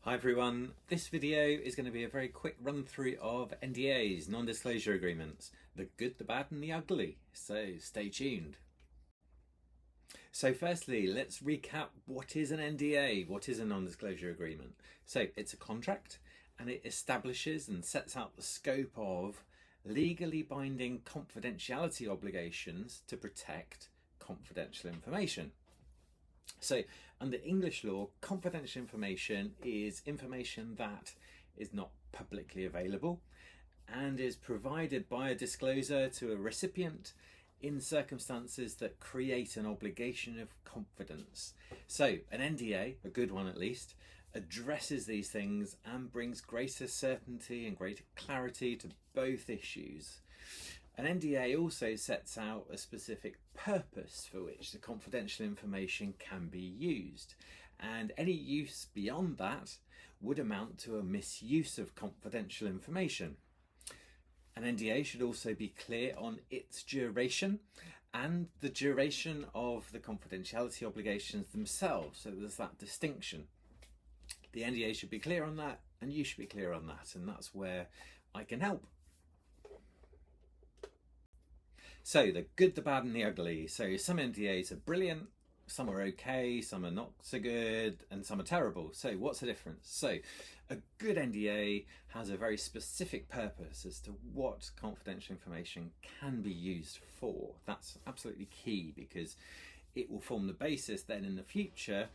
Hi everyone, this video is going to be a very quick run through of NDAs, non-disclosure agreements, the good, the bad and the ugly, so stay tuned. So firstly, let's recap what is an NDA, what is a non-disclosure agreement. So it's a contract and it establishes and sets out the scope of legally binding confidentiality obligations to protect confidential information. So under English law, confidential information is information that is not publicly available and is provided by a disclosure to a recipient in circumstances that create an obligation of confidence. So an NDA, a good one at least, addresses these things and brings greater certainty and greater clarity to both issues. An NDA also sets out a specific purpose for which the confidential information can be used, and any use beyond that would amount to a misuse of confidential information. An NDA should also be clear on its duration and the duration of the confidentiality obligations themselves, so there's that distinction. The NDA should be clear on that, and you should be clear on that, and that's where I can help. So the good, the bad and the ugly. So some NDAs are brilliant, some are okay, some are not so good, and some are terrible. So what's the difference? So a good NDA has a very specific purpose as to what confidential information can be used for. That's absolutely key because it will form the basis then in the future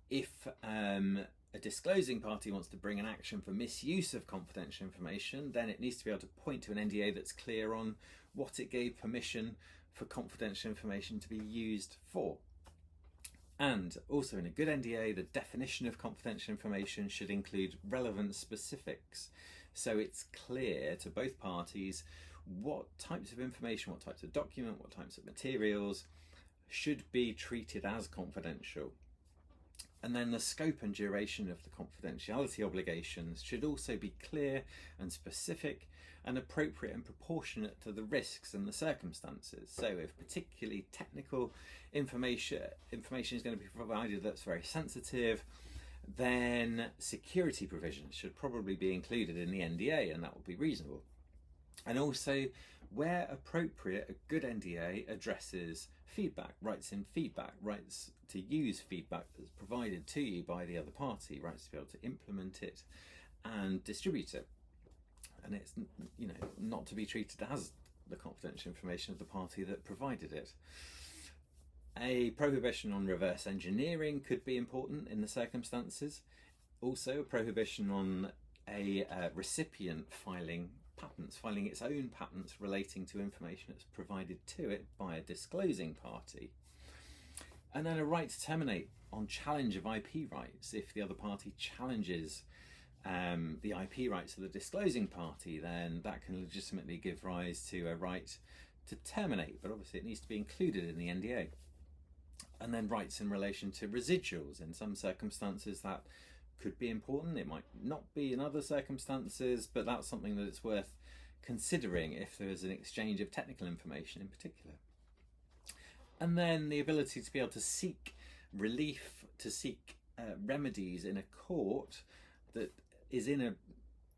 if a disclosing party wants to bring an action for misuse of confidential information, then it needs to be able to point to an NDA that's clear on what it gave permission for confidential information to be used for. And also in a good NDA, the definition of confidential information should include relevant specifics. So it's clear to both parties what types of information, what types of document, what types of materials should be treated as confidential. And then the scope and duration of the confidentiality obligations should also be clear and specific and appropriate and proportionate to the risks and the circumstances. So if particularly technical information is going to be provided that's very sensitive, then security provisions should probably be included in the NDA, and that would be reasonable. And also, where appropriate, a good NDA addresses feedback, rights in feedback, rights to use feedback that's provided to you by the other party, rights to be able to implement it and distribute it. And it's, not to be treated as the confidential information of the party that provided it. A prohibition on reverse engineering could be important in the circumstances. Also, a prohibition on a recipient filing its own patents relating to information that's provided to it by a disclosing party. And then a right to terminate on challenge of IP rights. If the other party challenges the IP rights of the disclosing party, then that can legitimately give rise to a right to terminate, but obviously it needs to be included in the NDA. And then rights in relation to residuals. In some circumstances that could be important, it might not be in other circumstances, but that's something that it's worth considering if there is an exchange of technical information in particular. And then the ability to be able to seek relief, to seek remedies in a court that is in a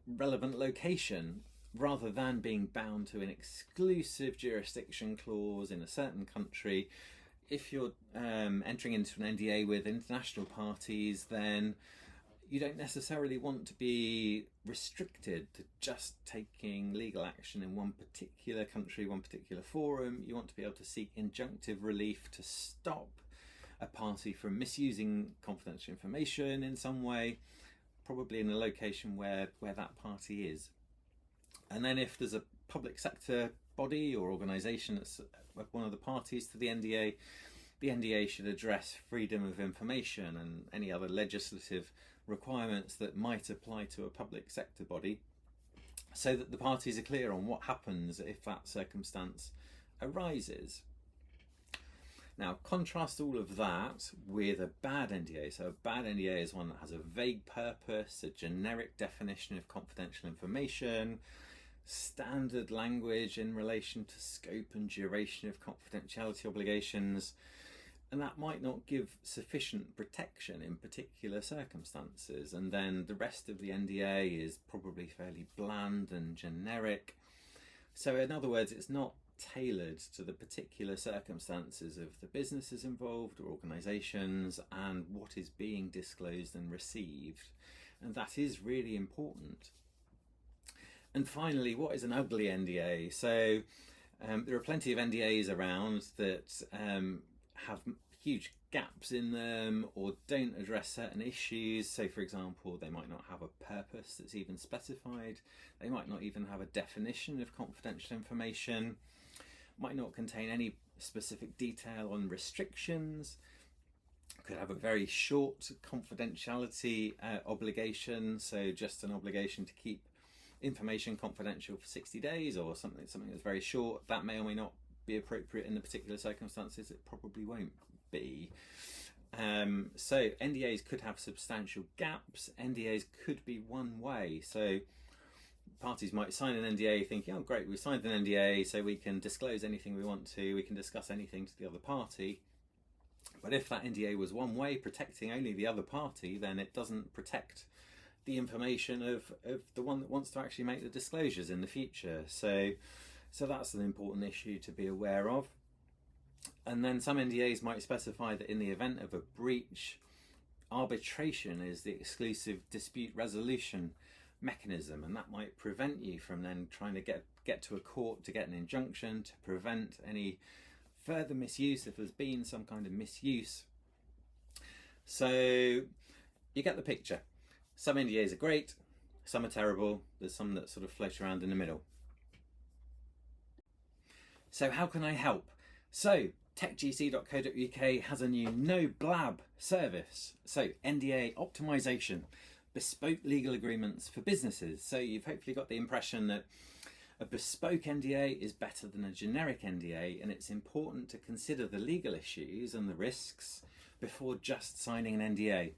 relevant location, rather than being bound to an exclusive jurisdiction clause in a certain country. If you're entering into an NDA with international parties, then you don't necessarily want to be restricted to just taking legal action in one particular country, one particular forum. You want to be able to seek injunctive relief to stop a party from misusing confidential information in some way, probably in a location where that party is. And then if there's a public sector body or organisation that's one of the parties to the NDA should address freedom of information and any other legislative requirements that might apply to a public sector body, so that the parties are clear on what happens if that circumstance arises. Now, contrast all of that with a bad NDA. So a bad NDA is one that has a vague purpose, a generic definition of confidential information, standard language in relation to scope and duration of confidentiality obligations, and that might not give sufficient protection in particular circumstances, and then the rest of the NDA is probably fairly bland and generic. So in other words, it's not tailored to the particular circumstances of the businesses involved or organisations and what is being disclosed and received, and that is really important. And finally, what is an ugly NDA? So there are plenty of NDAs around that have huge gaps in them or don't address certain issues. So for example, they might not have a purpose that's even specified, they might not even have a definition of confidential information, might not contain any specific detail on restrictions, could have a very short confidentiality obligation, so just an obligation to keep information confidential for 60 days or something that's very short. That may or may not be appropriate in the particular circumstances. It probably won't be. So NDAs could have substantial gaps. NDAs could be one way. So parties might sign an NDA thinking, oh great, we signed an NDA so we can disclose anything we want to, we can discuss anything to the other party. But if that NDA was one way, protecting only the other party, then it doesn't protect the information of the one that wants to actually make the disclosures in the future. So that's an important issue to be aware of. And then some NDAs might specify that in the event of a breach, arbitration is the exclusive dispute resolution mechanism, and that might prevent you from then trying to get to a court to get an injunction to prevent any further misuse if there's been some kind of misuse. So you get the picture. Some NDAs are great, some are terrible, there's some that sort of float around in the middle. So how can I help? So techgc.co.uk has a new no blab service. So NDA optimization, bespoke legal agreements for businesses. So you've hopefully got the impression that a bespoke NDA is better than a generic NDA, and it's important to consider the legal issues and the risks before just signing an NDA.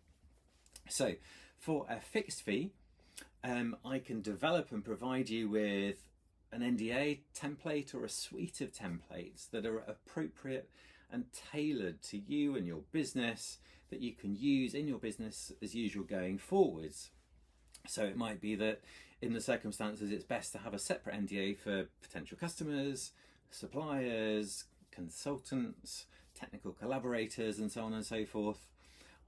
So for a fixed fee, I can develop and provide you with an NDA template or a suite of templates that are appropriate and tailored to you and your business, that you can use in your business as usual going forwards. So it might be that in the circumstances it's best to have a separate NDA for potential customers, suppliers, consultants, technical collaborators, and so on and so forth.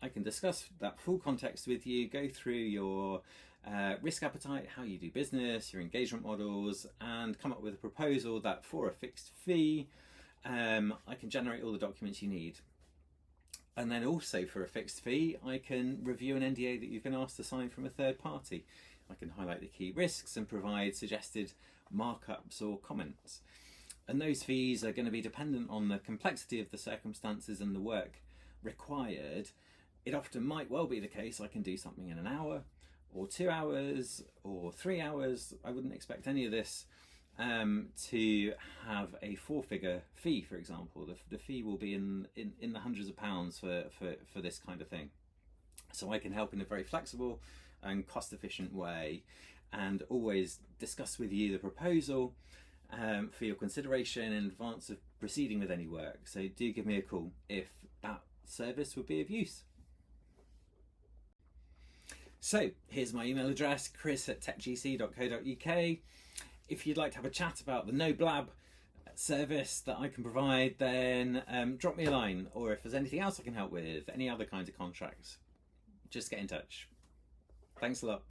I can discuss that full context with you, go through your risk appetite, how you do business, your engagement models, and come up with a proposal that for a fixed fee, I can generate all the documents you need. And then also for a fixed fee, I can review an NDA that you've been asked to sign from a third party. I can highlight the key risks and provide suggested markups or comments. And those fees are going to be dependent on the complexity of the circumstances and the work required. It often might well be the case I can do something in an hour or 2 hours or 3 hours. I wouldn't expect any of this to have a four-figure fee, for example. The fee will be in the hundreds of pounds for this kind of thing. So I can help in a very flexible and cost-efficient way, and always discuss with you the proposal for your consideration in advance of proceeding with any work. So do give me a call if that service would be of use. So here's my email address, chris@techgc.co.uk. If you'd like to have a chat about the no blab service that I can provide, then drop me a line, or if there's anything else I can help with, any other kinds of contracts, just get in touch. Thanks a lot.